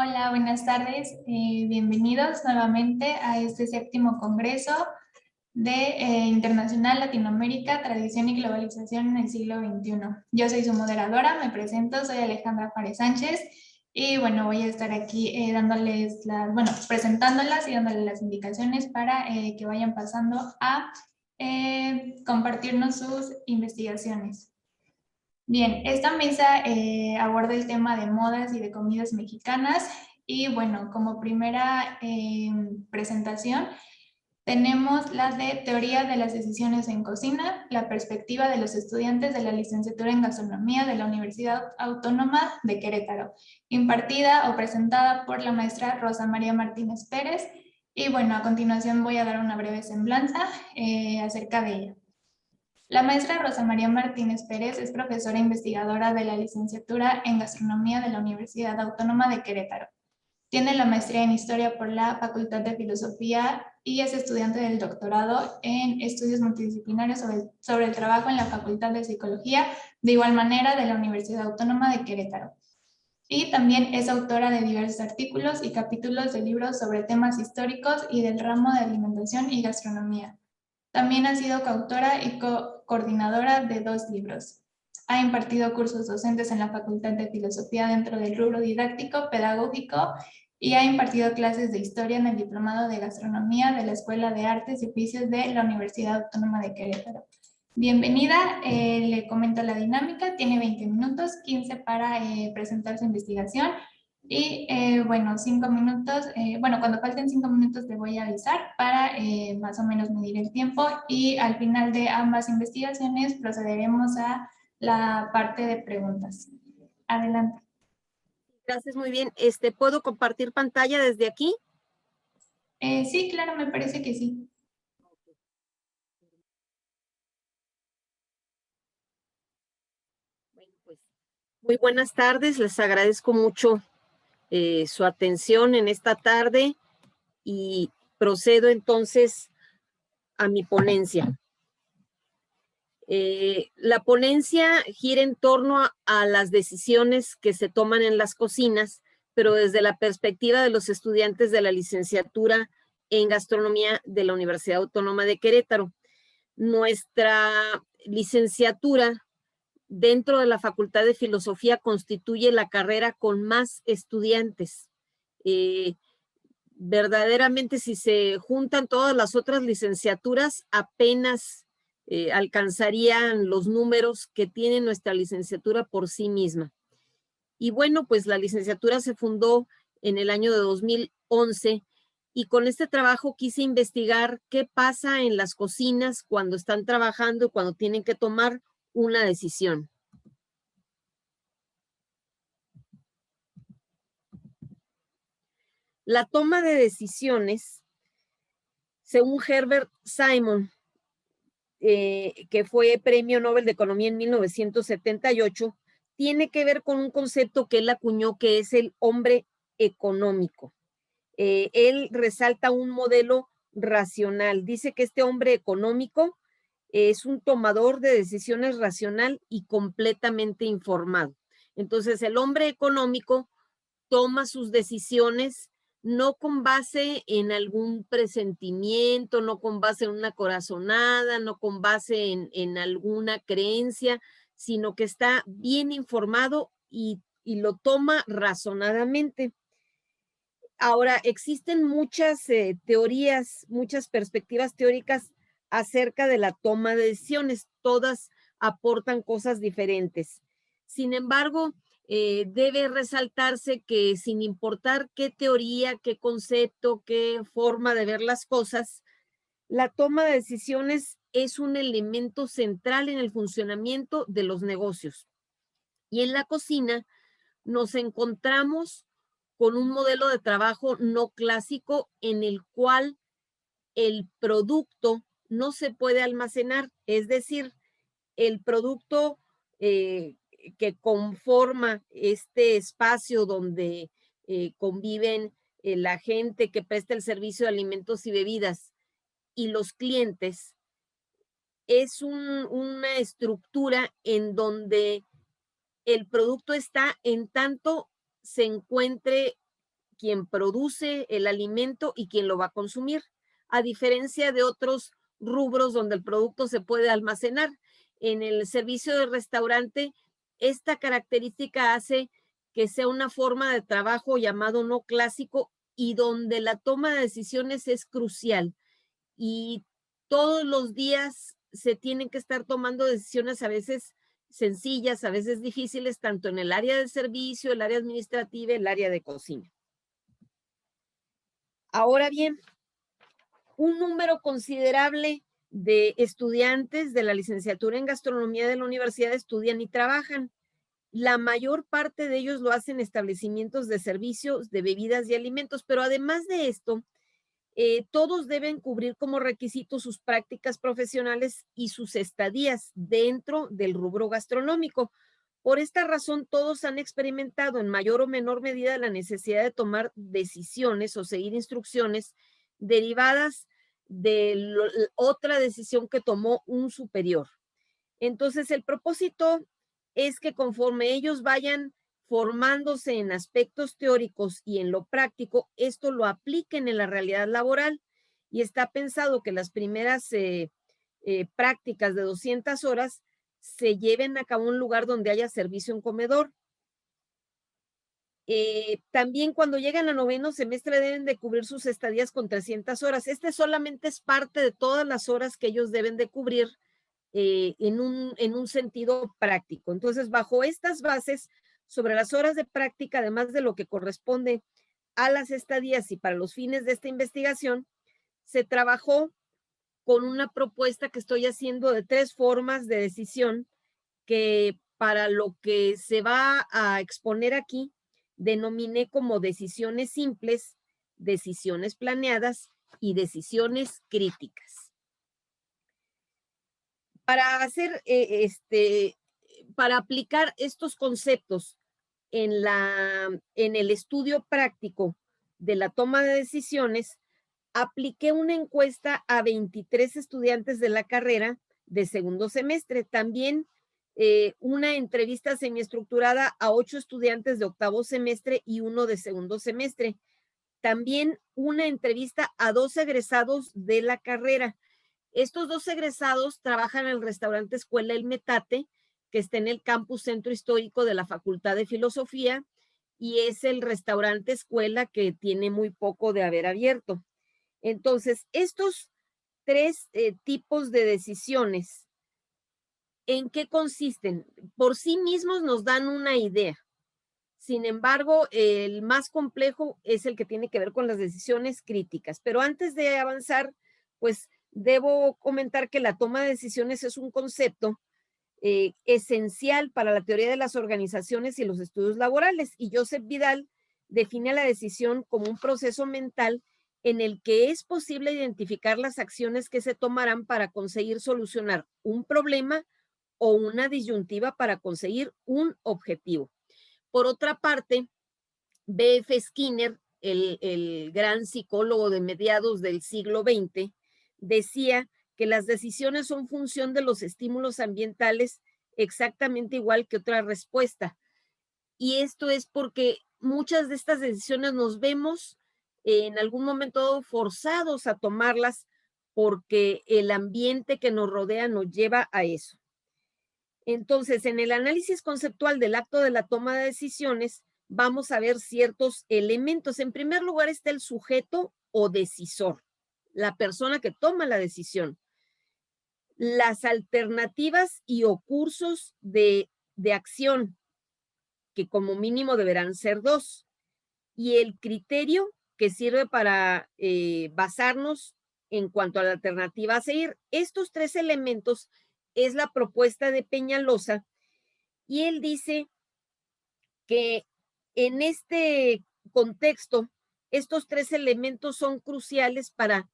Hola, buenas tardes. Bienvenidos nuevamente a este séptimo Congreso de Internacional Latinoamérica, Tradición y Globalización en el siglo XXI. Yo soy su moderadora, me presento, soy Alejandra Juárez Sánchez y bueno, voy a estar aquí presentándolas y dándoles las indicaciones para que vayan pasando a compartirnos sus investigaciones. Bien, esta mesa aborda el tema de modas y de comidas mexicanas y bueno, como primera presentación tenemos la de teoría de las decisiones en cocina, la perspectiva de los estudiantes de la licenciatura en gastronomía de la Universidad Autónoma de Querétaro, impartida o presentada por la maestra Rosa María Martínez Pérez. Y bueno, a continuación voy a dar una breve semblanza acerca de ella. La maestra Rosa María Martínez Pérez es profesora investigadora de la licenciatura en gastronomía de la Universidad Autónoma de Querétaro. Tiene la maestría en historia por la Facultad de Filosofía y es estudiante del doctorado en estudios multidisciplinarios sobre el trabajo en la Facultad de Psicología, de igual manera de la Universidad Autónoma de Querétaro. Y también es autora de diversos artículos y capítulos de libros sobre temas históricos y del ramo de alimentación y gastronomía. También ha sido coautora y coordinadora de 2 libros. Ha impartido cursos docentes en la Facultad de Filosofía dentro del rubro didáctico, pedagógico y ha impartido clases de historia en el Diplomado de Gastronomía de la Escuela de Artes y Oficios de la Universidad Autónoma de Querétaro. Bienvenida, le comento la dinámica, tiene 20 minutos, 15 para presentar su investigación y bueno, 5 minutos, cuando falten 5 minutos te voy a avisar para más o menos medir el tiempo y al final de ambas investigaciones procederemos a la parte de preguntas. Adelante. Gracias, muy bien. ¿Puedo compartir pantalla desde aquí? Sí, claro, me parece que sí. Bueno, pues, muy buenas tardes, les agradezco mucho su atención en esta tarde y procedo entonces a mi ponencia. La ponencia gira en torno a las decisiones que se toman en las cocinas, pero desde la perspectiva de los estudiantes de la licenciatura en gastronomía de la Universidad Autónoma de Querétaro. Nuestra licenciatura dentro de la Facultad de Filosofía constituye la carrera con más estudiantes. Verdaderamente, si se juntan todas las otras licenciaturas, apenas alcanzarían los números que tiene nuestra licenciatura por sí misma. Y bueno, pues la licenciatura se fundó en el año de 2011 y con este trabajo quise investigar qué pasa en las cocinas cuando están trabajando y cuando tienen que tomar una decisión. La toma de decisiones, según Herbert Simon, que fue Premio Nobel de Economía en 1978, tiene que ver con un concepto que él acuñó, que es el hombre económico. Él resalta un modelo racional. Dice que este hombre económico es un tomador de decisiones racional y completamente informado. Entonces, el hombre económico toma sus decisiones no con base en algún presentimiento, no con base en una corazonada, no con base en alguna creencia, sino que está bien informado y lo toma razonadamente. Ahora, existen muchas teorías, muchas perspectivas teóricas acerca de la toma de decisiones. Todas aportan cosas diferentes. Sin embargo, debe resaltarse que sin importar qué teoría, qué concepto, qué forma de ver las cosas, la toma de decisiones es un elemento central en el funcionamiento de los negocios. Y en la cocina nos encontramos con un modelo de trabajo no clásico en el cual el producto no se puede almacenar, es decir, el producto que conforma este espacio donde conviven la gente que presta el servicio de alimentos y bebidas y los clientes, es una estructura en donde el producto está en tanto se encuentre quien produce el alimento y quien lo va a consumir, a diferencia de otros rubros donde el producto se puede almacenar. En el servicio de restaurante, esta característica hace que sea una forma de trabajo llamado no clásico y donde la toma de decisiones es crucial. Y todos los días se tienen que estar tomando decisiones a veces sencillas, a veces difíciles, tanto en el área de servicio, el área administrativa, el área de cocina. Ahora bien, un número considerable de estudiantes de la licenciatura en gastronomía de la universidad estudian y trabajan. La mayor parte de ellos lo hacen en establecimientos de servicios, de bebidas y alimentos, pero además de esto, todos deben cubrir como requisito sus prácticas profesionales y sus estadías dentro del rubro gastronómico. Por esta razón, todos han experimentado en mayor o menor medida la necesidad de tomar decisiones o seguir instrucciones derivadas de otra decisión que tomó un superior. Entonces, el propósito es que conforme ellos vayan formándose en aspectos teóricos y en lo práctico, esto lo apliquen en la realidad laboral y está pensado que las primeras prácticas de 200 horas se lleven a cabo en un lugar donde haya servicio en comedor. También cuando llegan a noveno semestre deben de cubrir sus estadías con 300 horas. Este solamente es parte de todas las horas que ellos deben de cubrir en un sentido práctico. Entonces, bajo estas bases, sobre las horas de práctica, además de lo que corresponde a las estadías y para los fines de esta investigación, se trabajó con una propuesta que estoy haciendo de 3 formas de decisión que para lo que se va a exponer aquí, denominé como decisiones simples, decisiones planeadas y decisiones críticas. Para hacer, para aplicar estos conceptos en el estudio práctico de la toma de decisiones, apliqué una encuesta a 23 estudiantes de la carrera de segundo semestre. También una entrevista semiestructurada a 8 estudiantes de octavo semestre y 1 de segundo semestre. También una entrevista a 2 egresados de la carrera. Estos 2 egresados trabajan en el restaurante Escuela El Metate, que está en el campus Centro Histórico de la Facultad de Filosofía, y es el restaurante escuela que tiene muy poco de haber abierto. Entonces, estos 3 tipos de decisiones, ¿en qué consisten? Por sí mismos nos dan una idea. Sin embargo, el más complejo es el que tiene que ver con las decisiones críticas. Pero antes de avanzar, pues debo comentar que la toma de decisiones es un concepto esencial para la teoría de las organizaciones y los estudios laborales. Y Joseph Vidal define la decisión como un proceso mental en el que es posible identificar las acciones que se tomarán para conseguir solucionar un problema o una disyuntiva para conseguir un objetivo. Por otra parte, B.F. Skinner, el gran psicólogo de mediados del siglo XX, decía que las decisiones son función de los estímulos ambientales exactamente igual que otra respuesta. Y esto es porque muchas de estas decisiones nos vemos en algún momento forzados a tomarlas porque el ambiente que nos rodea nos lleva a eso. Entonces, en el análisis conceptual del acto de la toma de decisiones, vamos a ver ciertos elementos. En primer lugar está el sujeto o decisor, la persona que toma la decisión. Las alternativas y o cursos de acción, que como mínimo deberán ser 2. Y el criterio que sirve para basarnos en cuanto a la alternativa a seguir. Estos 3 elementos es la propuesta de Peñalosa y él dice que en este contexto, estos 3 elementos son cruciales para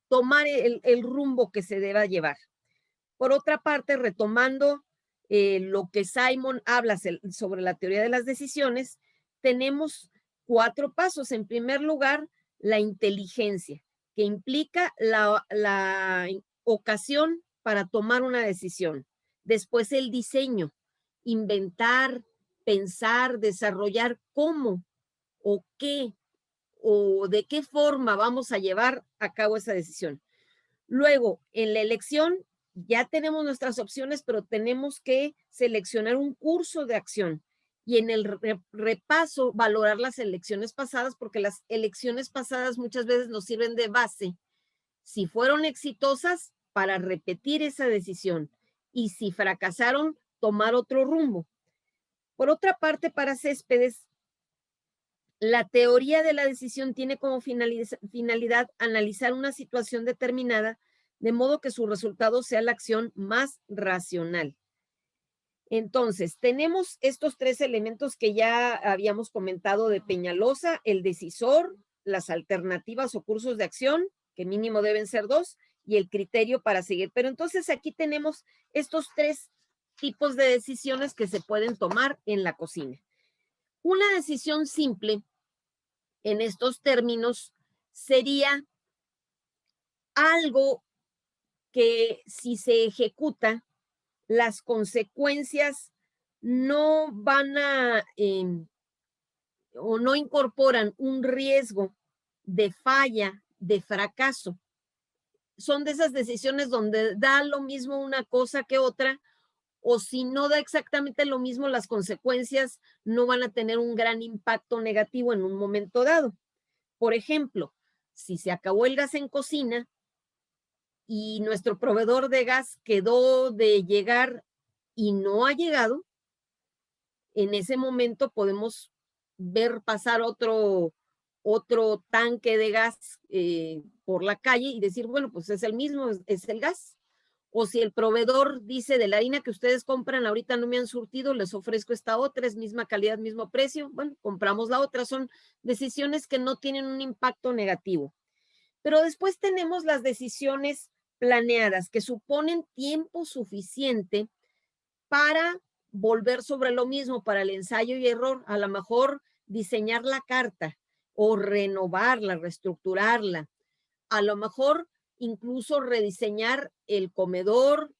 tomar el rumbo que se deba llevar. Por otra parte, retomando lo que Simon habla sobre la teoría de las decisiones, tenemos 4 pasos. En primer lugar, la inteligencia, que implica la ocasión para tomar una decisión. Después el diseño, inventar, pensar, desarrollar cómo o qué o de qué forma vamos a llevar a cabo esa decisión. Luego, en la elección, ya tenemos nuestras opciones, pero tenemos que seleccionar un curso de acción y en el repaso valorar las elecciones pasadas, porque las elecciones pasadas muchas veces nos sirven de base. Si fueron exitosas, para repetir esa decisión, y si fracasaron, tomar otro rumbo. Por otra parte, para Céspedes, la teoría de la decisión tiene como finalidad analizar una situación determinada de modo que su resultado sea la acción más racional. Entonces, tenemos estos tres elementos que ya habíamos comentado de Peñalosa: el decisor, las alternativas o cursos de acción, que mínimo deben ser 2, y el criterio para seguir. Pero entonces aquí tenemos estos 3 tipos de decisiones que se pueden tomar en la cocina. Una decisión simple en estos términos sería algo que, si se ejecuta, las consecuencias no van a o no incorporan un riesgo de falla, de fracaso. Son de esas decisiones donde da lo mismo una cosa que otra, o si no da exactamente lo mismo, las consecuencias no van a tener un gran impacto negativo en un momento dado. Por ejemplo, si se acabó el gas en cocina y nuestro proveedor de gas quedó de llegar y no ha llegado, en ese momento podemos ver pasar otro tanque de gas por la calle y decir, bueno, pues es el mismo, es el gas. O si el proveedor dice, de la harina que ustedes compran ahorita no me han surtido, les ofrezco esta otra, es misma calidad, mismo precio, bueno, compramos la otra. Son decisiones que no tienen un impacto negativo. Pero después tenemos las decisiones planeadas, que suponen tiempo suficiente para volver sobre lo mismo, para el ensayo y error. A lo mejor diseñar la carta o renovarla, reestructurarla. A lo mejor incluso rediseñar el comedor,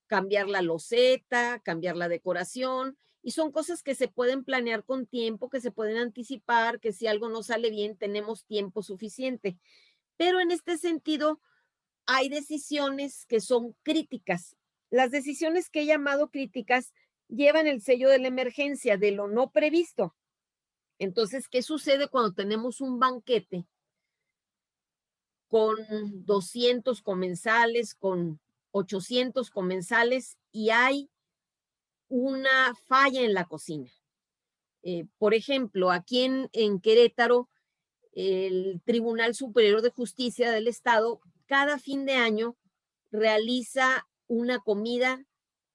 cambiar la loseta, cambiar la decoración. Y son cosas que se pueden planear con tiempo, que se pueden anticipar, que si algo no sale bien, tenemos tiempo suficiente. Pero en este sentido, hay decisiones que son críticas. Las decisiones que he llamado críticas llevan el sello de la emergencia, de lo no previsto. Entonces, ¿qué sucede cuando tenemos un banquete con 200 comensales, con 800 comensales y hay una falla en la cocina? Por ejemplo, aquí en Querétaro, el Tribunal Superior de Justicia del Estado cada fin de año realiza una comida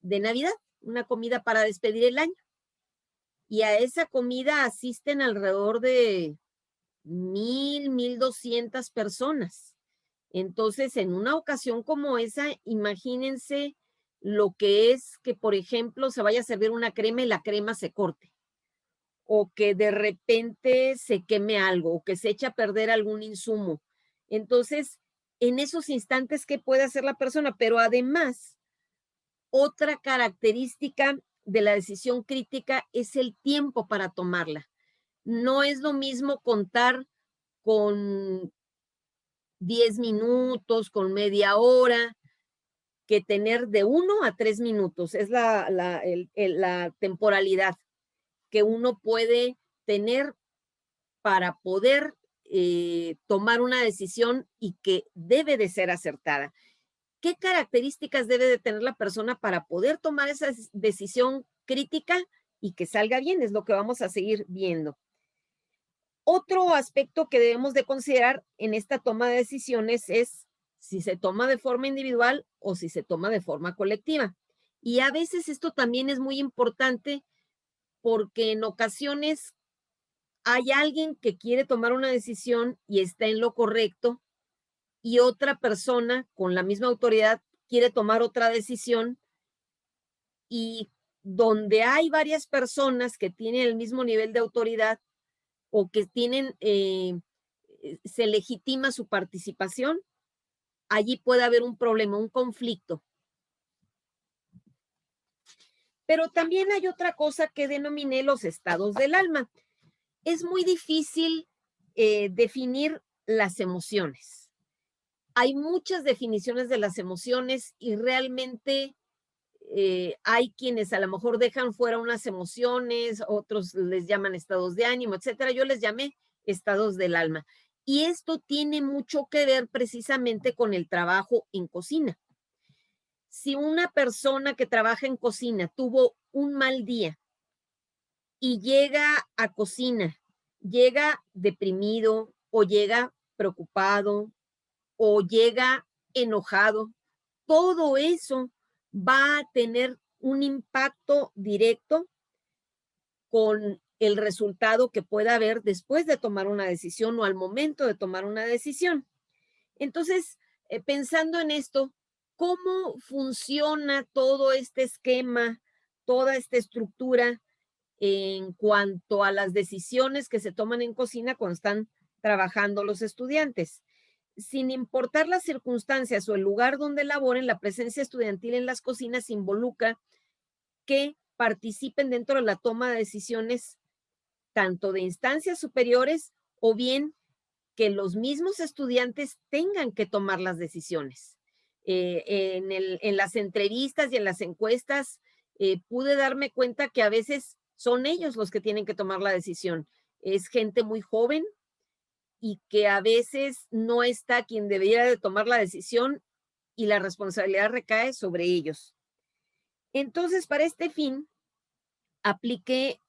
de Navidad, una comida para despedir el año. Y a esa comida asisten alrededor de 1,200 personas. Entonces, en una ocasión como esa, imagínense lo que es que, por ejemplo, se vaya a servir una crema y la crema se corte, o que de repente se queme algo, o que se eche a perder algún insumo. Entonces, en esos instantes, ¿qué puede hacer la persona? Pero además, otra característica de la decisión crítica es el tiempo para tomarla. No es lo mismo contar con 10 minutos, con media hora, que tener de 1 a 3 minutos. Es la temporalidad que uno puede tener para poder tomar una decisión y que debe de ser acertada. ¿Qué características debe de tener la persona para poder tomar esa decisión crítica y que salga bien? Es lo que vamos a seguir viendo. Otro aspecto que debemos de considerar en esta toma de decisiones es si se toma de forma individual o si se toma de forma colectiva. Y a veces esto también es muy importante porque en ocasiones hay alguien que quiere tomar una decisión y está en lo correcto y otra persona con la misma autoridad quiere tomar otra decisión, y donde hay varias personas que tienen el mismo nivel de autoridad o que tienen, se legitima su participación, allí puede haber un problema, un conflicto. Pero también hay otra cosa que denominé los estados del alma. Es muy difícil definir las emociones. Hay muchas definiciones de las emociones y realmente hay quienes a lo mejor dejan fuera unas emociones, otros les llaman estados de ánimo, etcétera. Yo les llamé estados del alma. Y esto tiene mucho que ver precisamente con el trabajo en cocina. Si una persona que trabaja en cocina tuvo un mal día y llega a cocina, llega deprimido o llega preocupado o llega enojado, todo eso va a tener un impacto directo con el resultado que pueda haber después de tomar una decisión o al momento de tomar una decisión. Entonces, pensando en esto, ¿cómo funciona todo este esquema, toda esta estructura en cuanto a las decisiones que se toman en cocina cuando están trabajando los estudiantes? Sin importar las circunstancias o el lugar donde laboren, la presencia estudiantil en las cocinas involucra que participen dentro de la toma de decisiones tanto de instancias superiores o bien que los mismos estudiantes tengan que tomar las decisiones. En las entrevistas y en las encuestas pude darme cuenta que a veces son ellos los que tienen que tomar la decisión. Es gente muy joven y que a veces no está quien debería de tomar la decisión y la responsabilidad recae sobre ellos. Entonces, para este fin, apliqué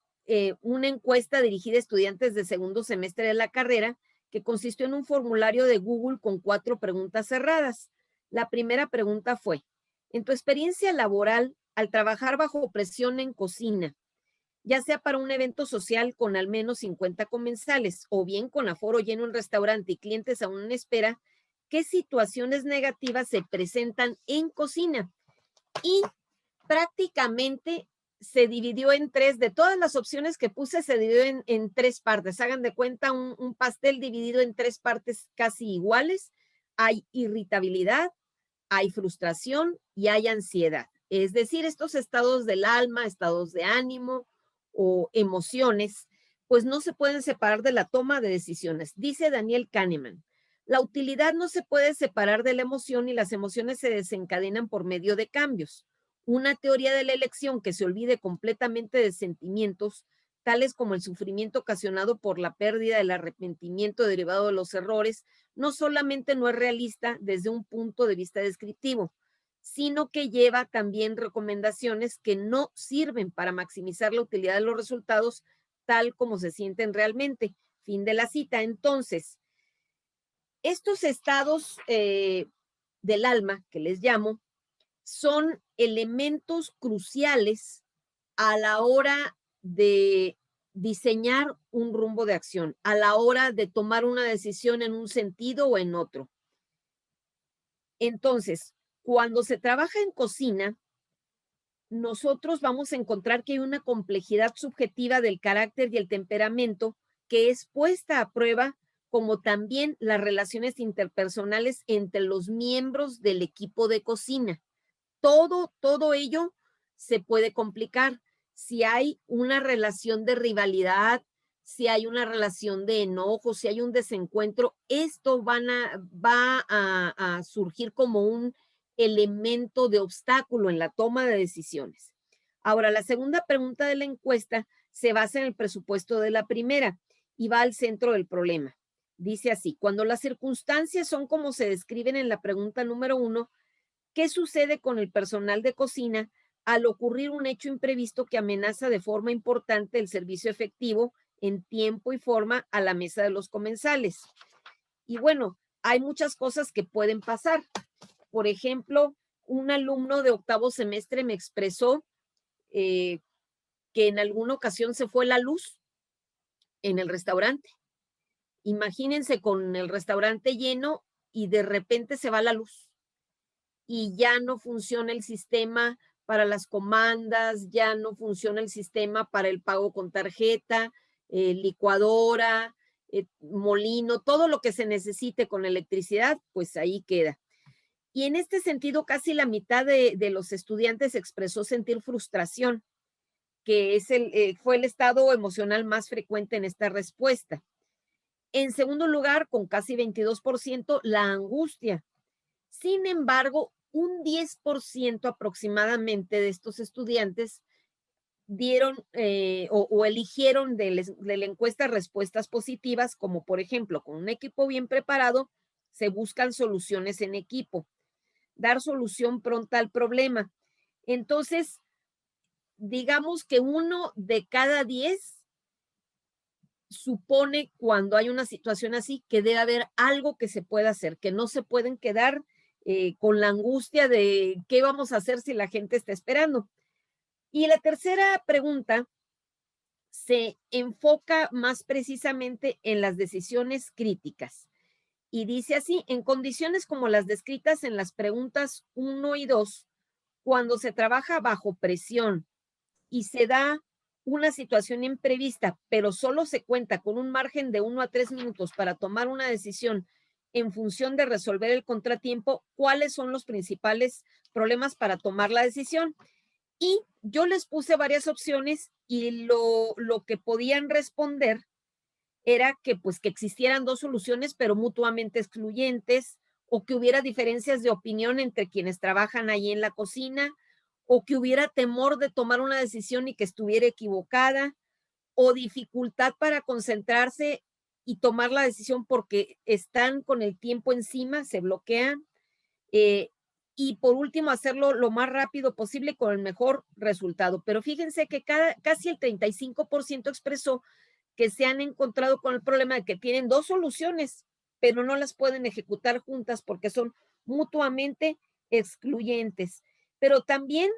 una encuesta dirigida a estudiantes de segundo semestre de la carrera que consistió en un formulario de Google con 4 preguntas cerradas. La primera pregunta fue, en tu experiencia laboral, al trabajar bajo presión en cocina, ya sea para un evento social con al menos 50 comensales o bien con aforo lleno en restaurante y clientes aún en espera, ¿qué situaciones negativas se presentan en cocina? Y prácticamente se dividió en 3, de todas las opciones que puse, se dividió en 3 partes. Hagan de cuenta un pastel dividido en 3 partes casi iguales. Hay irritabilidad, hay frustración y hay ansiedad. Es decir, estos estados del alma, estados de ánimo o emociones, pues no se pueden separar de la toma de decisiones. Dice Daniel Kahneman, la utilidad no se puede separar de la emoción y las emociones se desencadenan por medio de cambios. Una teoría de la elección que se olvide completamente de sentimientos, tales como el sufrimiento ocasionado por la pérdida, el arrepentimiento derivado de los errores, no solamente no es realista desde un punto de vista descriptivo, sino que lleva también recomendaciones que no sirven para maximizar la utilidad de los resultados tal como se sienten realmente. Fin de la cita. Entonces, estos estados del alma, que les llamo, son elementos cruciales a la hora de diseñar un rumbo de acción, a la hora de tomar una decisión en un sentido o en otro. Entonces, cuando se trabaja en cocina, nosotros vamos a encontrar que hay una complejidad subjetiva del carácter y el temperamento que es puesta a prueba, como también las relaciones interpersonales entre los miembros del equipo de cocina. Todo ello se puede complicar si hay una relación de rivalidad, si hay una relación de enojo, si hay un desencuentro, esto va a surgir como un elemento de obstáculo en la toma de decisiones. Ahora, la segunda pregunta de la encuesta se basa en el presupuesto de la primera y va al centro del problema. Dice así, cuando las circunstancias son como se describen en la pregunta número 1, ¿qué sucede con el personal de cocina al ocurrir un hecho imprevisto que amenaza de forma importante el servicio efectivo en tiempo y forma a la mesa de los comensales? Y bueno, hay muchas cosas que pueden pasar. Por ejemplo, un alumno de octavo semestre me expresó que en alguna ocasión se fue la luz en el restaurante. Imagínense con el restaurante lleno y de repente se va la luz y ya no funciona el sistema para las comandas, ya no funciona el sistema para el pago con tarjeta, licuadora, molino, todo lo que se necesite con electricidad, pues ahí queda. Y en este sentido, casi la mitad de los estudiantes expresó sentir frustración, que es fue el estado emocional más frecuente en esta respuesta. En segundo lugar, con casi 22%, la angustia. Sin embargo, un 10% aproximadamente de estos estudiantes dieron o eligieron de la encuesta respuestas positivas, como por ejemplo, con un equipo bien preparado, se buscan soluciones en equipo, dar solución pronta al problema. Entonces, digamos que 1 de cada 10 supone, cuando hay una situación así, que debe haber algo que se pueda hacer, que no se pueden quedar con la angustia de qué vamos a hacer si la gente está esperando. Y la tercera pregunta se enfoca más precisamente en las decisiones críticas. Y dice así: en condiciones como las descritas en las preguntas 1 y 2, cuando se trabaja bajo presión y se da una situación imprevista, pero solo se cuenta con un margen de 1 a 3 minutos para tomar una decisión en función de resolver el contratiempo, ¿cuáles son los principales problemas para tomar la decisión? Y yo les puse varias opciones y lo que podían responder era que pues que existieran 2 soluciones, pero mutuamente excluyentes, o que hubiera diferencias de opinión entre quienes trabajan ahí en la cocina, o que hubiera temor de tomar una decisión y que estuviera equivocada, o dificultad para concentrarse y tomar la decisión porque están con el tiempo encima, se bloquean. eh, y por último, hacerlo lo más rápido posible con el mejor resultado. Pero fíjense que casi el 35% expresó que se han encontrado con el problema de que tienen 2 soluciones, pero no las pueden ejecutar juntas porque son mutuamente excluyentes. Pero también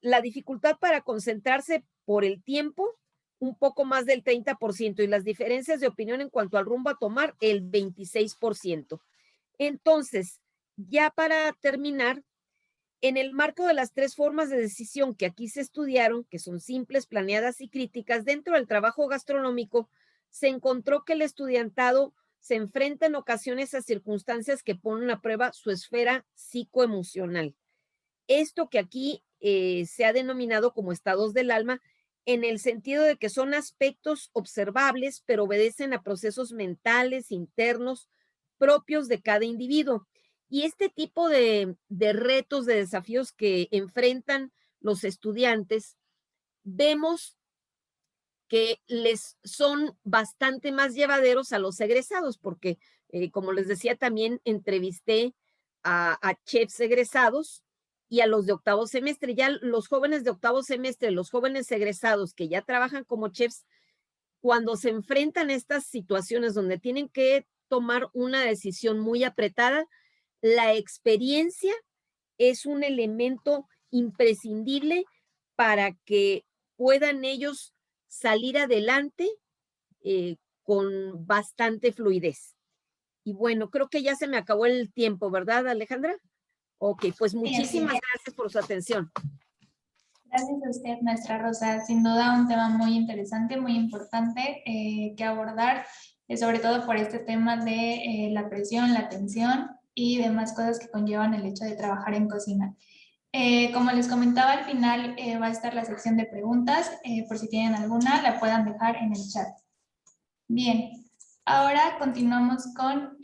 la dificultad para concentrarse por el tiempo, un poco más del 30%, y las diferencias de opinión en cuanto al rumbo a tomar, el 26%. Entonces, ya para terminar, en el marco de las 3 formas de decisión que aquí se estudiaron, que son simples, planeadas y críticas, dentro del trabajo gastronómico, se encontró que el estudiantado se enfrenta en ocasiones a circunstancias que ponen a prueba su esfera psicoemocional. Esto que aquí se ha denominado como estados del alma, en el sentido de que son aspectos observables, pero obedecen a procesos mentales internos propios de cada individuo. Y este tipo de retos, de desafíos que enfrentan los estudiantes, vemos que les son bastante más llevaderos a los egresados, porque, como les decía, también entrevisté a chefs egresados y a los de octavo semestre. Ya los jóvenes de octavo semestre, los jóvenes egresados que ya trabajan como chefs, cuando se enfrentan a estas situaciones donde tienen que tomar una decisión muy apretada, la experiencia es un elemento imprescindible para que puedan ellos salir adelante con bastante fluidez. Y bueno, creo que ya se me acabó el tiempo, ¿verdad, Alejandra? Ok, pues Sí, así muchísimas es. gracias por su atención. Gracias a usted, maestra Rosa. Sin duda un tema muy interesante, muy importante que abordar, sobre todo por este tema de la presión, la tensión y demás cosas que conllevan el hecho de trabajar en cocina. Como les comentaba, al final va a estar la sección de preguntas. Por si tienen alguna, la puedan dejar en el chat. Bien, ahora continuamos con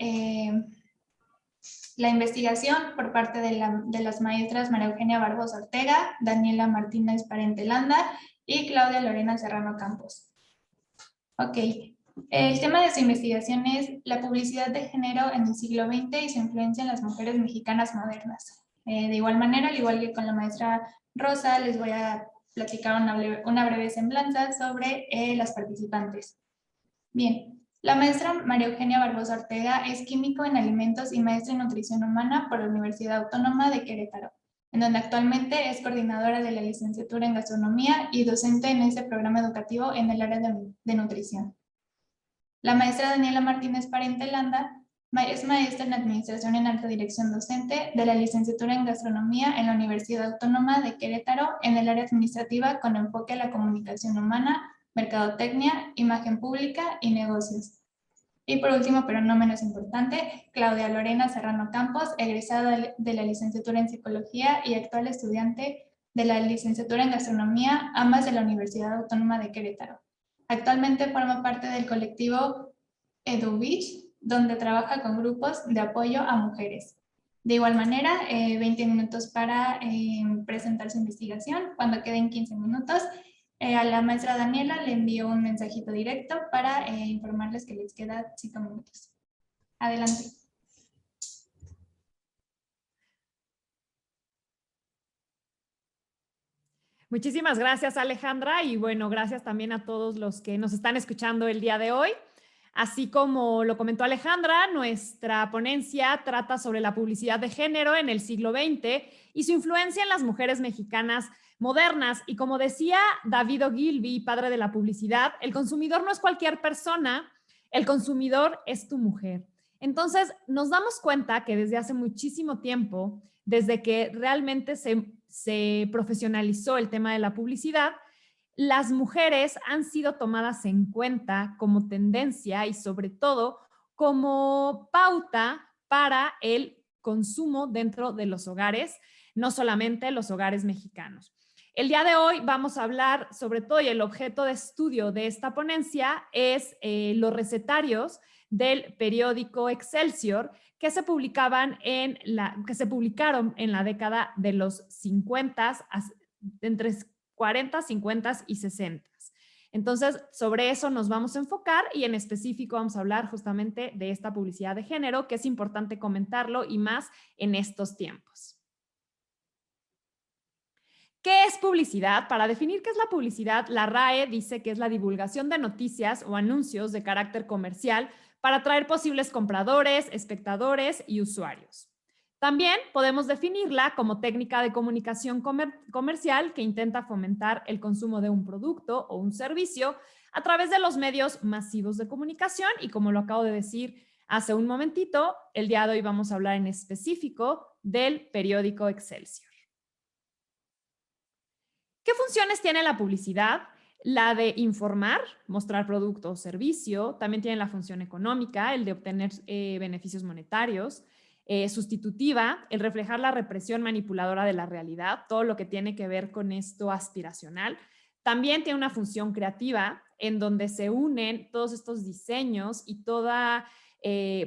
la investigación por parte de las maestras María Eugenia Barbosa Ortega, Daniela Martínez Parente Landa y Claudia Lorena Serrano Campos. Ok, el tema de su investigación es la publicidad de género en el siglo XX y su influencia en las mujeres mexicanas modernas. De igual manera, al igual que con la maestra Rosa, les voy a platicar una breve semblanza sobre las participantes. Bien, la maestra María Eugenia Barbosa Ortega es químico en alimentos y maestra en nutrición humana por la Universidad Autónoma de Querétaro, en donde actualmente es coordinadora de la licenciatura en gastronomía y docente en ese programa educativo en el área de nutrición. La maestra Daniela Martínez Parente Landa es maestra en administración en alta dirección docente de la licenciatura en gastronomía en la Universidad Autónoma de Querétaro en el área administrativa con enfoque a la comunicación humana, mercadotecnia, imagen pública y negocios. Y por último, pero no menos importante, Claudia Lorena Serrano Campos, egresada de la licenciatura en psicología y actual estudiante de la licenciatura en gastronomía, ambas de la Universidad Autónoma de Querétaro. Actualmente forma parte del colectivo EduBeach, donde trabaja con grupos de apoyo a mujeres. De igual manera, 20 minutos para presentar su investigación. Cuando queden 15 minutos, a la maestra Daniela le envió un mensajito directo para informarles que les queda 5 minutos. Adelante. Muchísimas gracias, Alejandra, y bueno, gracias también a todos los que nos están escuchando el día de hoy. Así como lo comentó Alejandra, nuestra ponencia trata sobre la publicidad de género en el siglo XX y su influencia en las mujeres mexicanas modernas. Y como decía David Ogilvy, padre de la publicidad, el consumidor no es cualquier persona, el consumidor es tu mujer. Entonces, nos damos cuenta que desde hace muchísimo tiempo, desde que realmente se profesionalizó el tema de la publicidad, las mujeres han sido tomadas en cuenta como tendencia y sobre todo como pauta para el consumo dentro de los hogares, no solamente los hogares mexicanos. El día de hoy vamos a hablar sobre todo, y el objeto de estudio de esta ponencia es los recetarios del periódico Excelsior que se publicaron en la década de los 50, entre 40, 50 y 60. Entonces, sobre eso nos vamos a enfocar y en específico vamos a hablar justamente de esta publicidad de género, que es importante comentarlo y más en estos tiempos. ¿Qué es publicidad? Para definir qué es la publicidad, la RAE dice que es la divulgación de noticias o anuncios de carácter comercial para atraer posibles compradores, espectadores y usuarios. También podemos definirla como técnica de comunicación comercial que intenta fomentar el consumo de un producto o un servicio a través de los medios masivos de comunicación y como lo acabo de decir hace un momentito, el día de hoy vamos a hablar en específico del periódico Excelsior. ¿Qué funciones tiene la publicidad? La de informar, mostrar producto o servicio, también tiene la función económica, el de obtener beneficios monetarios, sustitutiva, el reflejar la represión manipuladora de la realidad, todo lo que tiene que ver con esto aspiracional. También tiene una función creativa en donde se unen todos estos diseños y toda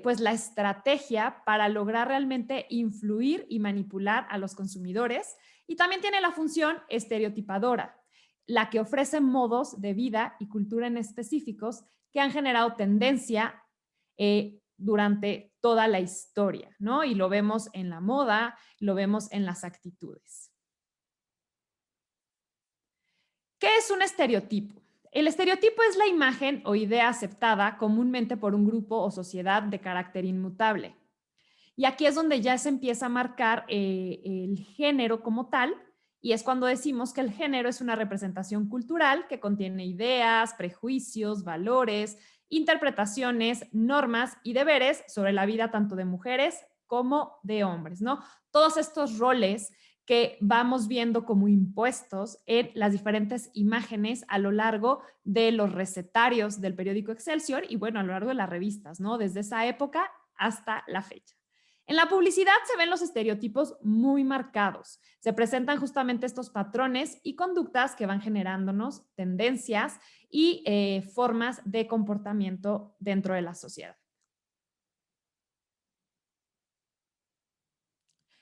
pues la estrategia para lograr realmente influir y manipular a los consumidores. Y también tiene la función estereotipadora, la que ofrece modos de vida y cultura en específicos que han generado tendencia durante toda la historia, ¿no? Y lo vemos en la moda, lo vemos en las actitudes. ¿Qué es un estereotipo? El estereotipo es la imagen o idea aceptada comúnmente por un grupo o sociedad de carácter inmutable. Y aquí es donde ya se empieza a marcar el género como tal, y es cuando decimos que el género es una representación cultural que contiene ideas, prejuicios, valores, interpretaciones, normas y deberes sobre la vida tanto de mujeres como de hombres, ¿no? Todos estos roles que vamos viendo como impuestos en las diferentes imágenes a lo largo de los recetarios del periódico Excelsior y bueno, a lo largo de las revistas, ¿no? Desde esa época hasta la fecha. En la publicidad se ven los estereotipos muy marcados. Se presentan justamente estos patrones y conductas que van generándonos tendencias y formas de comportamiento dentro de la sociedad.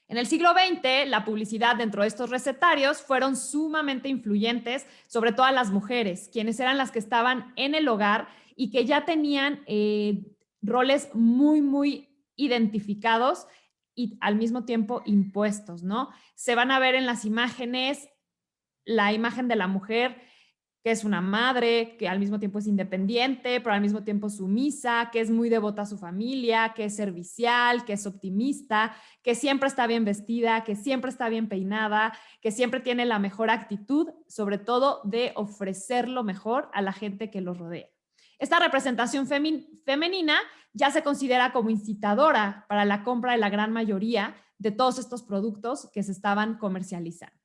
En el siglo XX, la publicidad dentro de estos recetarios fueron sumamente influyentes, sobre todo a las mujeres, quienes eran las que estaban en el hogar y que ya tenían roles muy identificados y al mismo tiempo impuestos, ¿no? Se van a ver en las imágenes la imagen de la mujer que es una madre, que al mismo tiempo es independiente, pero al mismo tiempo sumisa, que es muy devota a su familia, que es servicial, que es optimista, que siempre está bien vestida, que siempre está bien peinada, que siempre tiene la mejor actitud, sobre todo de ofrecer lo mejor a la gente que los rodea. Esta representación femenina ya se considera como incitadora para la compra de la gran mayoría de todos estos productos que se estaban comercializando.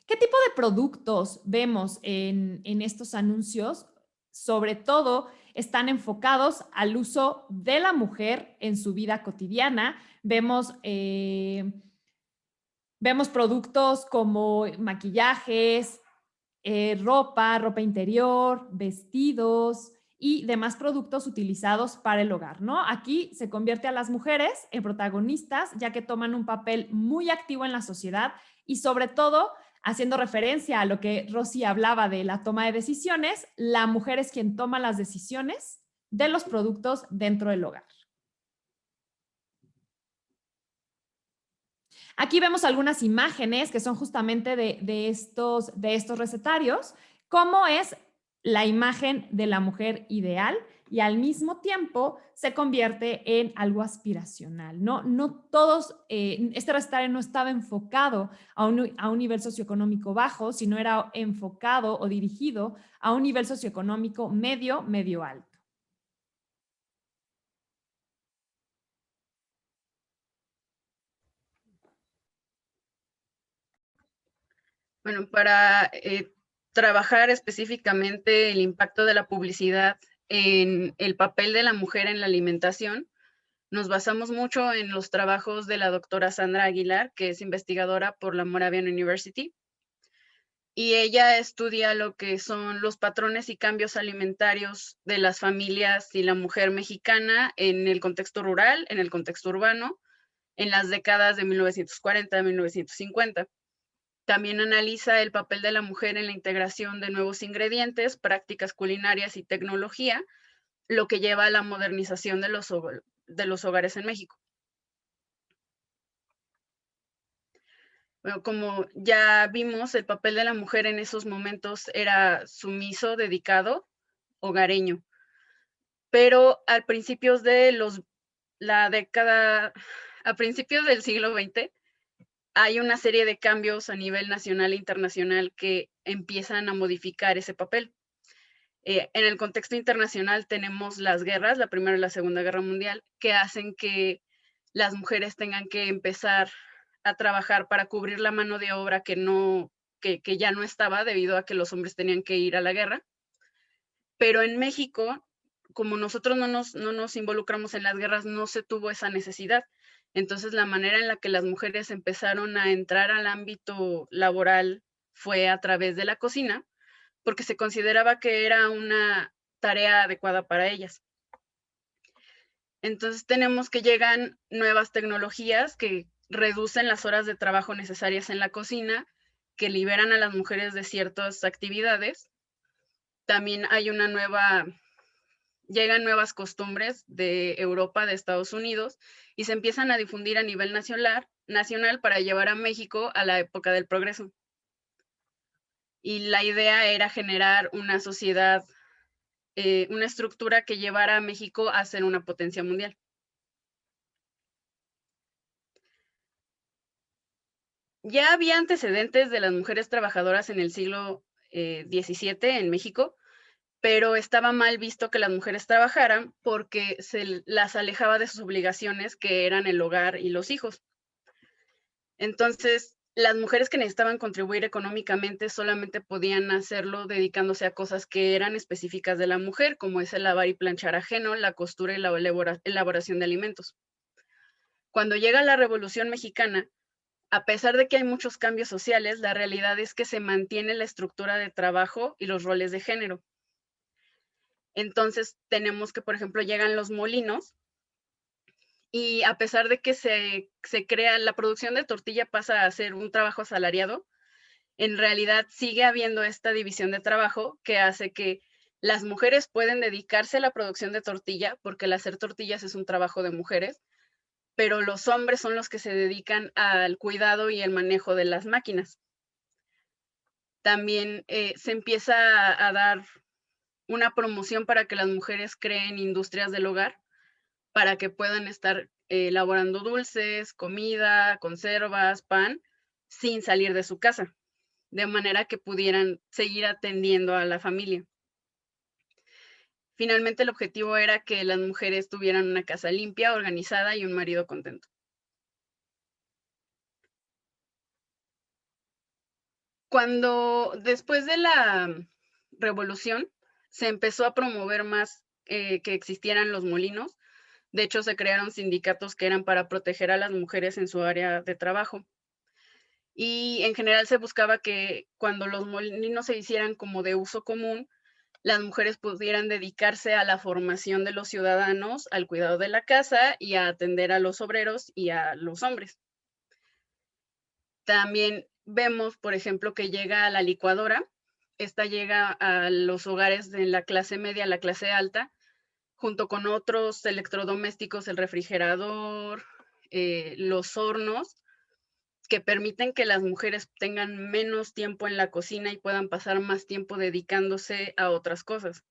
¿Qué tipo de productos vemos en estos anuncios? Sobre todo están enfocados al uso de la mujer en su vida cotidiana. Vemos productos como maquillajes, ropa interior, vestidos y demás productos utilizados para el hogar, ¿no? Aquí se convierte a las mujeres en protagonistas, ya que toman un papel muy activo en la sociedad y sobre todo, haciendo referencia a lo que Rosy hablaba de la toma de decisiones, la mujer es quien toma las decisiones de los productos dentro del hogar. Aquí vemos algunas imágenes que son justamente de estos recetarios, cómo es la imagen de la mujer ideal y al mismo tiempo se convierte en algo aspiracional. No todos, este recetario no estaba enfocado a un nivel socioeconómico bajo, sino era enfocado o dirigido a un nivel socioeconómico medio, medio alto. Bueno, para trabajar específicamente el impacto de la publicidad en el papel de la mujer en la alimentación, nos basamos mucho en los trabajos de la doctora Sandra Aguilar, que es investigadora por la Moravian University, y ella estudia lo que son los patrones y cambios alimentarios de las familias y la mujer mexicana en el contexto rural, en el contexto urbano, en las décadas de 1940 a 1950. También analiza el papel de la mujer en la integración de nuevos ingredientes, prácticas culinarias y tecnología, lo que lleva a la modernización de los hogares en México. Bueno, como ya vimos, el papel de la mujer en esos momentos era sumiso, dedicado, hogareño. Pero a principios del siglo XX, hay una serie de cambios a nivel nacional e internacional que empiezan a modificar ese papel. En el contexto internacional tenemos las guerras, la Primera y la Segunda Guerra Mundial, que hacen que las mujeres tengan que empezar a trabajar para cubrir la mano de obra que ya no estaba debido a que los hombres tenían que ir a la guerra. Pero en México, como nosotros no nos involucramos en las guerras, no se tuvo esa necesidad. Entonces, la manera en la que las mujeres empezaron a entrar al ámbito laboral fue a través de la cocina, porque se consideraba que era una tarea adecuada para ellas. Entonces, tenemos que llegan nuevas tecnologías que reducen las horas de trabajo necesarias en la cocina, que liberan a las mujeres de ciertas actividades. También hay llegan nuevas costumbres de Europa, de Estados Unidos, y se empiezan a difundir a nivel nacional para llevar a México a la época del progreso. Y la idea era generar una sociedad, una estructura que llevara a México a ser una potencia mundial. Ya había antecedentes de las mujeres trabajadoras en el siglo XVII en México, pero estaba mal visto que las mujeres trabajaran porque se las alejaba de sus obligaciones, que eran el hogar y los hijos. Entonces, las mujeres que necesitaban contribuir económicamente solamente podían hacerlo dedicándose a cosas que eran específicas de la mujer, como es el lavar y planchar ajeno, la costura y la elaboración de alimentos. Cuando llega la Revolución Mexicana, a pesar de que hay muchos cambios sociales, la realidad es que se mantiene la estructura de trabajo y los roles de género. Entonces tenemos que, por ejemplo, llegan los molinos y a pesar de que se crea, la producción de tortilla pasa a ser un trabajo asalariado, en realidad sigue habiendo esta división de trabajo que hace que las mujeres pueden dedicarse a la producción de tortilla, porque el hacer tortillas es un trabajo de mujeres, pero los hombres son los que se dedican al cuidado y el manejo de las máquinas. También se empieza a dar una promoción para que las mujeres creen industrias del hogar, para que puedan estar elaborando dulces, comida, conservas, pan, sin salir de su casa, de manera que pudieran seguir atendiendo a la familia. Finalmente, el objetivo era que las mujeres tuvieran una casa limpia, organizada y un marido contento. Después de la Revolución, se empezó a promover más que existieran los molinos. De hecho, se crearon sindicatos que eran para proteger a las mujeres en su área de trabajo. y en general se buscaba que cuando los molinos se hicieran como de uso común, las mujeres pudieran dedicarse a la formación de los ciudadanos, al cuidado de la casa y a atender a los obreros y a los hombres. También vemos, por ejemplo, que llega a la licuadora. Esta llega a los hogares de la clase media, la clase alta, junto con otros electrodomésticos, el refrigerador, los hornos, que permiten que las mujeres tengan menos tiempo en la cocina y puedan pasar más tiempo dedicándose a otras cosas.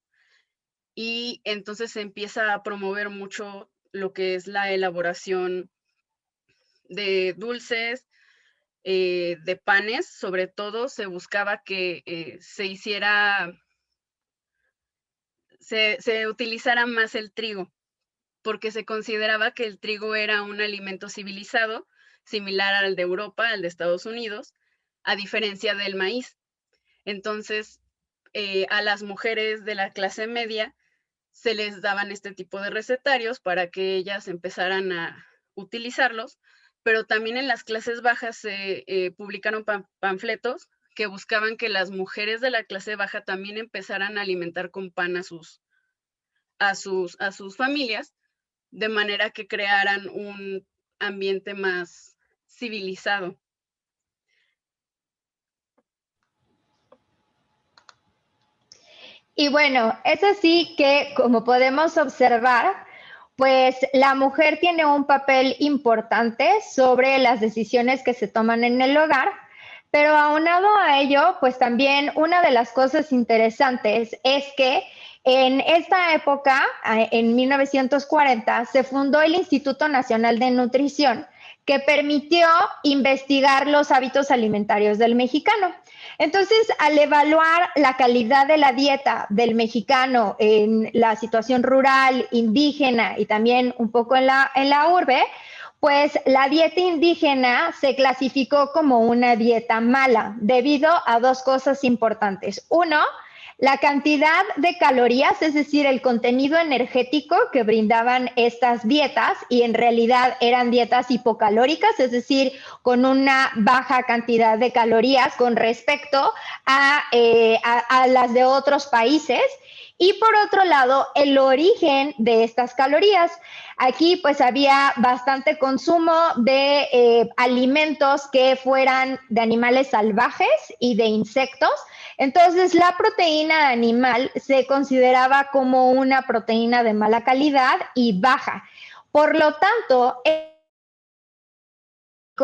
Y entonces se empieza a promover mucho lo que es la elaboración de dulces, de panes. Sobre todo se buscaba que se utilizara más el trigo, porque se consideraba que el trigo era un alimento civilizado, similar al de Europa, al de Estados Unidos, a diferencia del maíz. Entonces, a las mujeres de la clase media se les daban este tipo de recetarios para que ellas empezaran a utilizarlos, pero también en las clases bajas se publicaron panfletos que buscaban que las mujeres de la clase baja también empezaran a alimentar con pan a sus familias, de manera que crearan un ambiente más civilizado. Y bueno, es así que, como podemos observar, pues la mujer tiene un papel importante sobre las decisiones que se toman en el hogar, pero aunado a ello, pues también una de las cosas interesantes es que en esta época, en 1940, se fundó el Instituto Nacional de Nutrición, que permitió investigar los hábitos alimentarios del mexicano. Entonces, al evaluar la calidad de la dieta del mexicano en la situación rural, indígena y también un poco en la urbe, pues la dieta indígena se clasificó como una dieta mala debido a dos cosas importantes. Uno, la cantidad de calorías, es decir, el contenido energético que brindaban estas dietas, y en realidad eran dietas hipocalóricas, es decir, con una baja cantidad de calorías con respecto a las de otros países. Y por otro lado, el origen de estas calorías. Aquí pues había bastante consumo de alimentos que fueran de animales salvajes y de insectos. Entonces, la proteína animal se consideraba como una proteína de mala calidad y baja. Por lo tanto,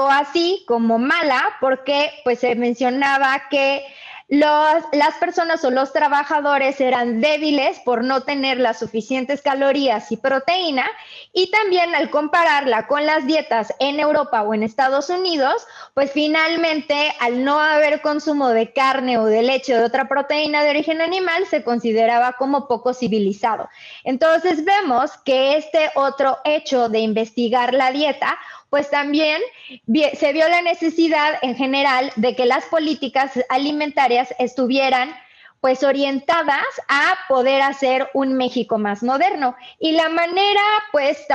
así como mala, porque pues se mencionaba que las personas o los trabajadores eran débiles por no tener las suficientes calorías y proteína, y también al compararla con las dietas en Europa o en Estados Unidos, pues finalmente al no haber consumo de carne o de leche o de otra proteína de origen animal, se consideraba como poco civilizado. Entonces vemos que este otro hecho de investigar la dieta, pues también se vio la necesidad en general de que las políticas alimentarias estuvieran pues orientadas a poder hacer un México más moderno. Y la manera pues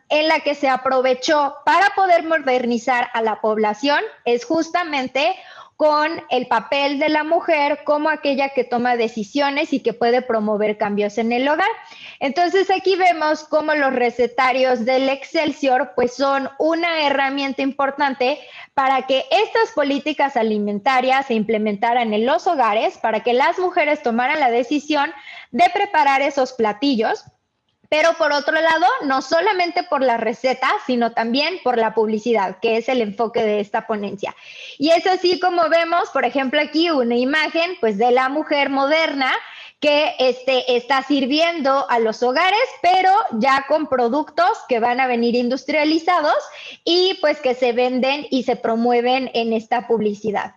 en la que se aprovechó para poder modernizar a la población es justamente con el papel de la mujer como aquella que toma decisiones y que puede promover cambios en el hogar. Entonces aquí vemos cómo los recetarios del Excelsior pues son una herramienta importante para que estas políticas alimentarias se implementaran en los hogares, para que las mujeres tomaran la decisión de preparar esos platillos. Pero por otro lado, no solamente por la receta, sino también por la publicidad, que es el enfoque de esta ponencia. Y es así como vemos, por ejemplo, aquí una imagen pues de la mujer moderna que está sirviendo a los hogares, pero ya con productos que van a venir industrializados y pues que se venden y se promueven en esta publicidad.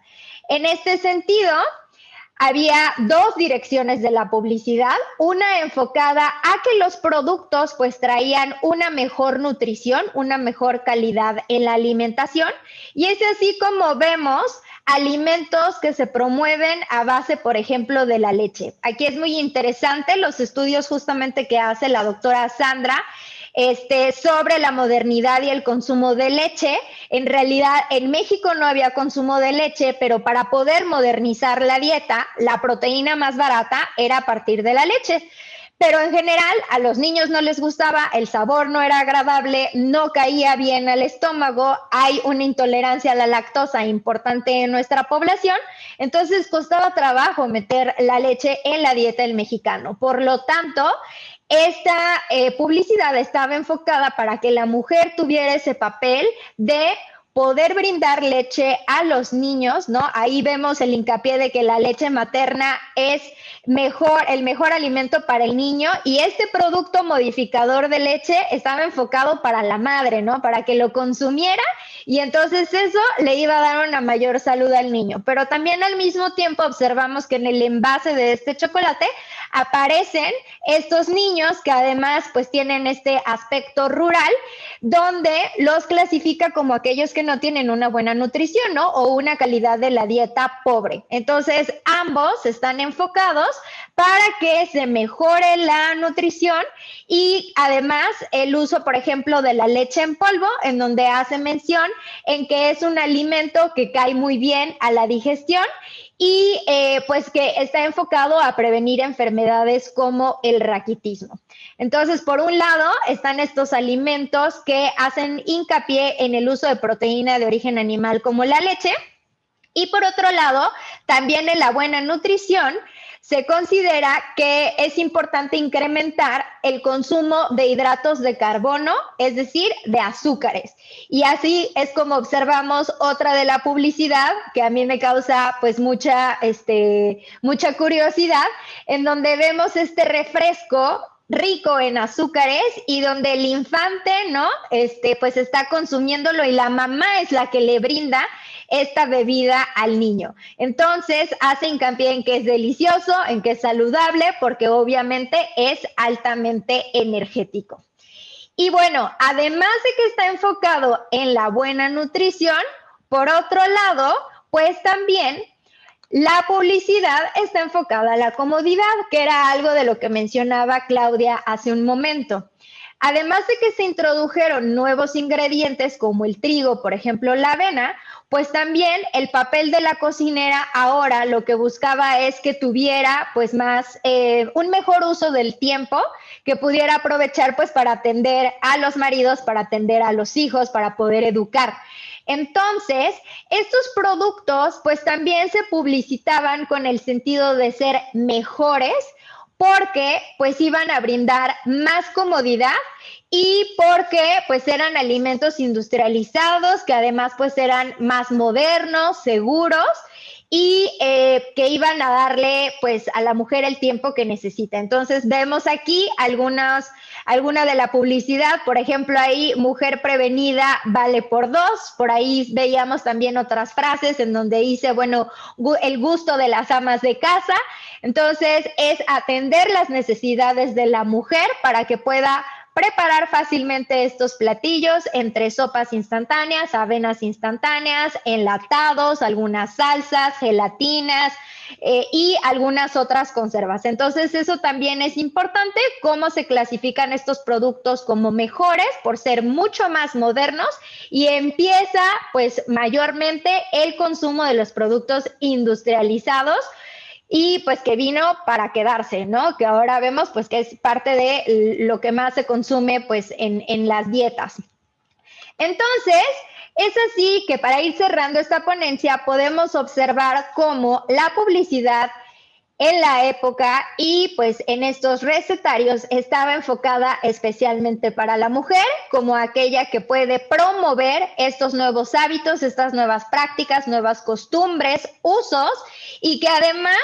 En este sentido, había dos direcciones de la publicidad, una enfocada a que los productos pues traían una mejor nutrición, una mejor calidad en la alimentación, y es así como vemos alimentos que se promueven a base, por ejemplo, de la leche. Aquí es muy interesante los estudios justamente que hace la doctora Sandra sobre la modernidad y el consumo de leche. En realidad, en México no había consumo de leche, pero para poder modernizar la dieta, la proteína más barata era a partir de la leche. Pero en general a los niños no les gustaba, el sabor no era agradable, no caía bien al estómago, hay una intolerancia a la lactosa importante en nuestra población, entonces costaba trabajo meter la leche en la dieta del mexicano. Por lo tanto, esta publicidad estaba enfocada para que la mujer tuviera ese papel de poder brindar leche a los niños, ¿no? Ahí vemos el hincapié de que la leche materna es el mejor alimento para el niño, y este producto modificador de leche estaba enfocado para la madre, ¿no? Para que lo consumiera, y entonces eso le iba a dar una mayor salud al niño. Pero también al mismo tiempo observamos que en el envase de este chocolate aparecen estos niños que además pues tienen este aspecto rural, donde los clasifica como aquellos que no tienen una buena nutrición, ¿no? O una calidad de la dieta pobre. Entonces, ambos están enfocados para que se mejore la nutrición, y además el uso, por ejemplo, de la leche en polvo, en donde hace mención en que es un alimento que cae muy bien a la digestión y pues que está enfocado a prevenir enfermedades como el raquitismo. Entonces, por un lado, están estos alimentos que hacen hincapié en el uso de proteína de origen animal como la leche, y por otro lado, también en la buena nutrición se considera que es importante incrementar el consumo de hidratos de carbono, es decir, de azúcares. Y así es como observamos otra de la publicidad que a mí me causa pues mucha curiosidad, en donde vemos este refresco rico en azúcares y donde el infante, ¿no? Pues está consumiéndolo, y la mamá es la que le brinda esta bebida al niño. Entonces, hace hincapié en que es delicioso, en que es saludable, porque obviamente es altamente energético. Y bueno, además de que está enfocado en la buena nutrición, por otro lado, pues también la publicidad está enfocada a la comodidad, que era algo de lo que mencionaba Claudia hace un momento. Además de que se introdujeron nuevos ingredientes como el trigo, por ejemplo, la avena, pues también el papel de la cocinera ahora lo que buscaba es que tuviera pues más, un mejor uso del tiempo, que pudiera aprovechar pues para atender a los maridos, para atender a los hijos, para poder educar. Entonces, estos productos pues también se publicitaban con el sentido de ser mejores, porque pues iban a brindar más comodidad y porque pues eran alimentos industrializados que además pues eran más modernos, seguros, y que iban a darle pues a la mujer el tiempo que necesita. Entonces vemos aquí alguna de la publicidad, por ejemplo ahí, mujer prevenida vale por dos. Por ahí veíamos también otras frases en donde dice, bueno, el gusto de las amas de casa. Entonces es atender las necesidades de la mujer para que pueda preparar fácilmente estos platillos entre sopas instantáneas, avenas instantáneas, enlatados, algunas salsas, gelatinas y algunas otras conservas. Entonces eso también es importante, cómo se clasifican estos productos como mejores por ser mucho más modernos, y empieza pues mayormente el consumo de los productos industrializados, y pues que vino para quedarse, ¿no? Que ahora vemos pues que es parte de lo que más se consume pues en las dietas. Entonces, es así que para ir cerrando esta ponencia podemos observar cómo la publicidad en la época y pues en estos recetarios estaba enfocada especialmente para la mujer, como aquella que puede promover estos nuevos hábitos, estas nuevas prácticas, nuevas costumbres, usos, y que además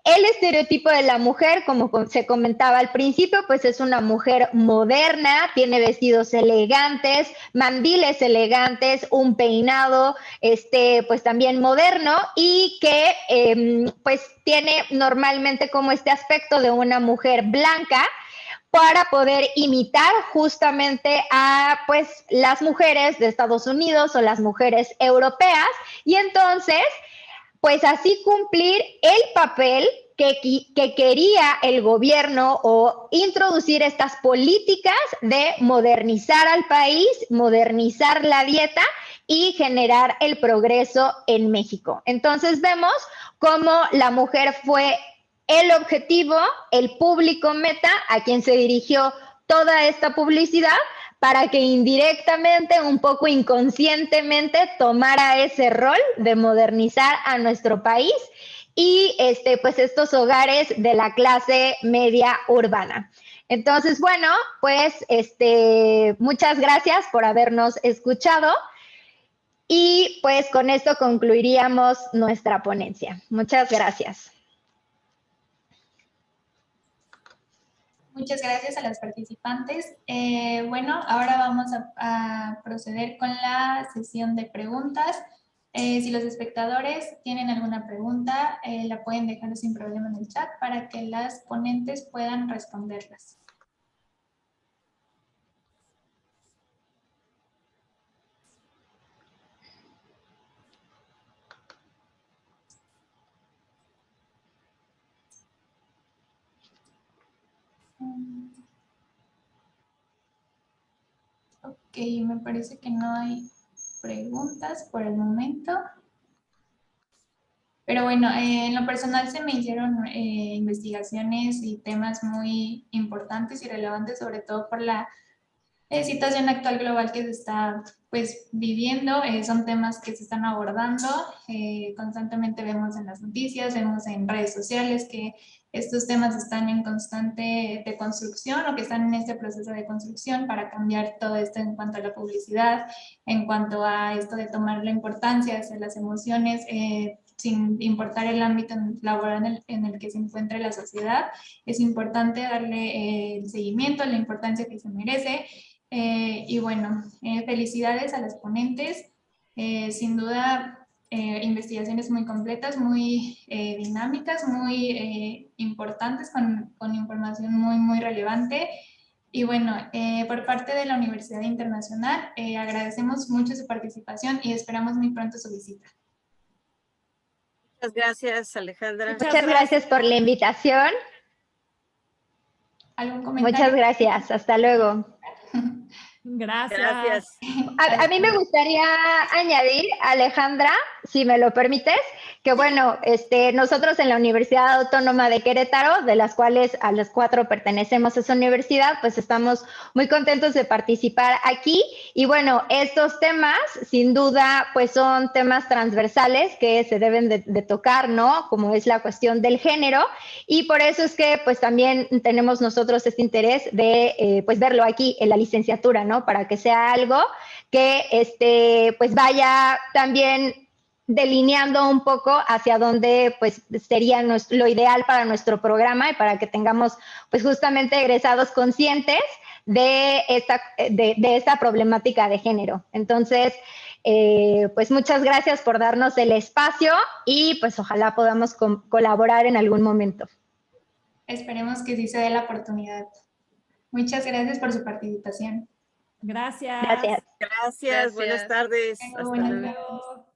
el estereotipo de la mujer, como se comentaba al principio, pues es una mujer moderna, tiene vestidos elegantes, mandiles elegantes, un peinado, pues también moderno, y que pues tiene normalmente como este aspecto de una mujer blanca, para poder imitar justamente a pues las mujeres de Estados Unidos o las mujeres europeas, y entonces pues así cumplir el papel que quería el gobierno o introducir estas políticas de modernizar al país, modernizar la dieta y generar el progreso en México. Entonces vemos cómo la mujer fue el objetivo, el público meta a quien se dirigió toda esta publicidad para que indirectamente, un poco inconscientemente, tomara ese rol de modernizar a nuestro país y pues estos hogares de la clase media urbana. Entonces, bueno, pues muchas gracias por habernos escuchado y pues con esto concluiríamos nuestra ponencia. Muchas gracias. Muchas gracias a las participantes. Bueno, ahora vamos a proceder con la sesión de preguntas. Si los espectadores tienen alguna pregunta, la pueden dejar sin problema en el chat para que las ponentes puedan responderlas. Ok, me parece que no hay preguntas por el momento. Pero bueno, en lo personal se me hicieron investigaciones y temas muy importantes y relevantes, sobre todo por la situación actual global que se está pues viviendo. Son temas que se están abordando, constantemente vemos en las noticias, vemos en redes sociales que estos temas están en constante deconstrucción o que están en este proceso de construcción para cambiar todo esto en cuanto a la publicidad, en cuanto a esto de tomar la importancia de las emociones, sin importar el ámbito laboral en el que se encuentre la sociedad. Es importante darle el seguimiento, la importancia que se merece. Y bueno, felicidades a las ponentes. Sin duda, investigaciones muy completas, muy dinámicas, muy importantes, con información muy relevante. Y bueno, por parte de la Universidad Internacional, agradecemos mucho su participación y esperamos muy pronto su visita. Muchas gracias, Alejandra. Muchas gracias por la invitación. ¿Algún comentario? Muchas gracias. Hasta luego. Gracias. A mí me gustaría añadir, Alejandra, si me lo permites, que bueno, nosotros en la Universidad Autónoma de Querétaro, de las cuales a las 4 pertenecemos a esa universidad, pues estamos muy contentos de participar aquí. Y bueno, estos temas, sin duda, pues son temas transversales que se deben de tocar, ¿no? Como es la cuestión del género. Y por eso es que pues también tenemos nosotros este interés de pues verlo aquí en la licenciatura, ¿no? Para que sea algo que pues vaya también delineando un poco hacia dónde pues sería lo ideal para nuestro programa y para que tengamos pues justamente egresados conscientes de esta problemática de género. Entonces, pues muchas gracias por darnos el espacio y pues ojalá podamos colaborar en algún momento. Esperemos que sí se dé la oportunidad. Muchas gracias por su participación. Gracias. Gracias. Gracias. Buenas tardes. Hasta luego.